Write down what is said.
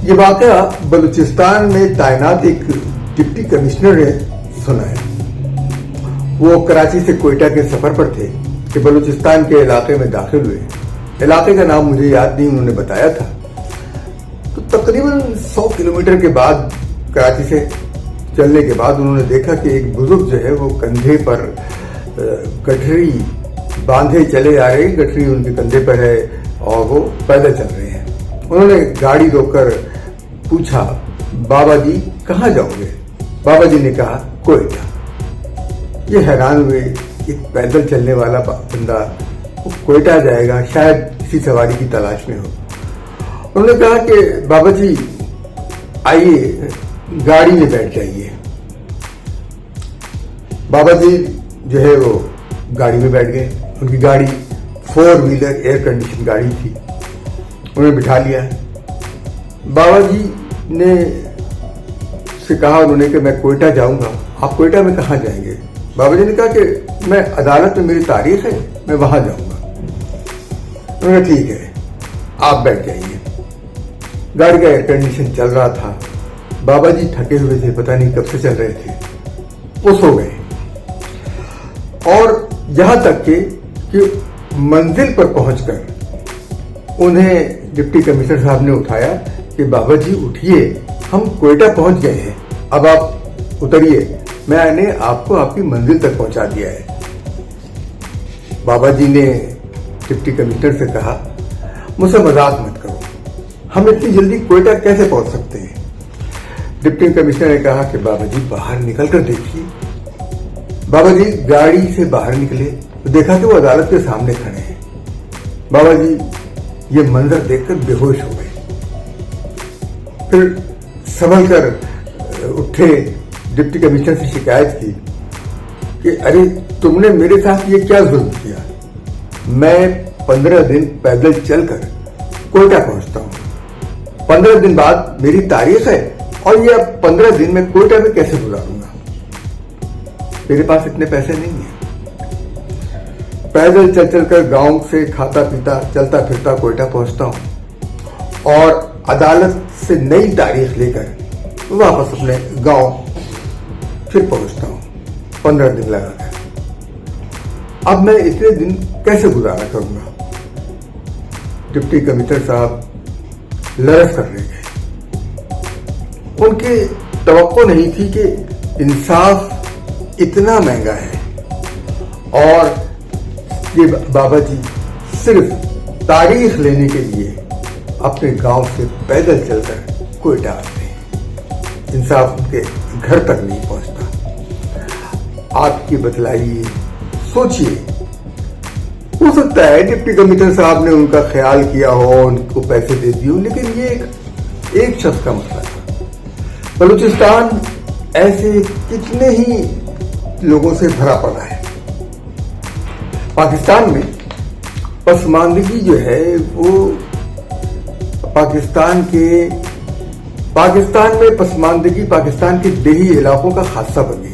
ये वाकया बलूचिस्तान में तैनात एक डिप्टी कमिश्नर ने सुना है। वो कराची से कोयटा के सफर पर थे कि बलूचिस्तान के इलाके में दाखिल हुए। इलाके का नाम मुझे याद नहीं, उन्होंने बताया था। तो तकरीबन 100 किलोमीटर के बाद, कराची से चलने के बाद, उन्होंने देखा कि एक बुजुर्ग जो है वो कंधे पर गठरी बांधे चले आ रहे, गठरी उनके कंधे पर है और वो पैदल चल रहे हैं। उन्होंने गाड़ी रोककर पूछा, बाबा जी कहाँ जाओगे? बाबा जी ने कहा, कोयटा। ये हैरान हुए कि पैदल चलने वाला बंदा वो कोयटा जाएगा, शायद किसी सवारी की तलाश में हो। उन्होंने कहा कि बाबा जी आइए गाड़ी में बैठ जाइए। बाबा जी जो है वो गाड़ी में बैठ गए। उनकी गाड़ी 4 व्हीलर एयर कंडीशन गाड़ी थी। उन्हें बिठा लिया। बाबा जी ने से कहा उन्होंने कि मैं कोयटा जाऊंगा। आप कोयटा में कहाँ जाएंगे? बाबा जी ने कहा कि मैं अदालत में मेरी तारीख है, मैं वहां जाऊंगा। उन्होंने ठीक है, आप बैठ जाइए। गाड़ी का एयर कंडीशन चल रहा था। बाबा जी थके हुए थे, पता नहीं कब से चल रहे थे। वो सो गए और यहां तक कि मंजिल पर पहुंचकर उन्हें डिप्टी कमिश्नर साहब ने उठाया कि बाबा जी उठिए, हम कोयटा पहुंच गए हैं, अब आप उतरिए, मैंने आपको आपकी मंजिल तक पहुंचा दिया है। बाबा जी ने डिप्टी कमिश्नर से कहा, मुझसे मजाक मत करो, हम इतनी जल्दी कोयटा कैसे पहुंच सकते हैं? डिप्टी कमिश्नर ने कहा कि बाबा जी बाहर निकल कर देखिए। बाबा जी गाड़ी से बाहर निकले तो देखा कि वो अदालत के सामने खड़े हैं। बाबा जी ये मंजर देखकर बेहोश हो गए। फिर संभल कर उठे, डिप्टी कमिश्नर से शिकायत की कि अरे तुमने मेरे साथ ये क्या जुल्म किया? मैं 15 दिन पैदल चलकर कोयटा पहुंचता हूं। 15 दिन बाद मेरी तारीख है और ये अब 15 दिन में कोयटा में कैसे गुजारूंगा? मेरे पास इतने पैसे नहीं है। पैदल चल चलकर गांव से खाता पीता चलता फिरता कोयटा पहुंचता हूं और अदालत से नई तारीख लेकर वापस अपने गांव फिर पहुंचता हूं 15 दिन लगाकर। अब मैं इतने दिन कैसे गुजारा करूंगा? डिप्टी कमिश्नर साहब लरस कर रह गए। उनकी तवक्को नहीं थी कि इंसाफ इतना महंगा है और ये बाबा जी सिर्फ तारीख लेने के लिए अपने गांव से पैदल चलकर कोयटा आते हैं। इंसाफ उनके घर तक नहीं पहुंचता। आपकी बतलाइए, सोचिए, हो सकता है डिप्टी कमिश्नर साहब ने उनका ख्याल किया हो, उनको पैसे दे दिए हो, लेकिन ये एक शख्स का मसला था। बलूचिस्तान ऐसे कितने ही लोगों से भरा पड़ा है। पाकिस्तान में पसमानदगी जो है वो पाकिस्तान में पसमानदगी पाकिस्तान के देही इलाकों का हादसा बन गया।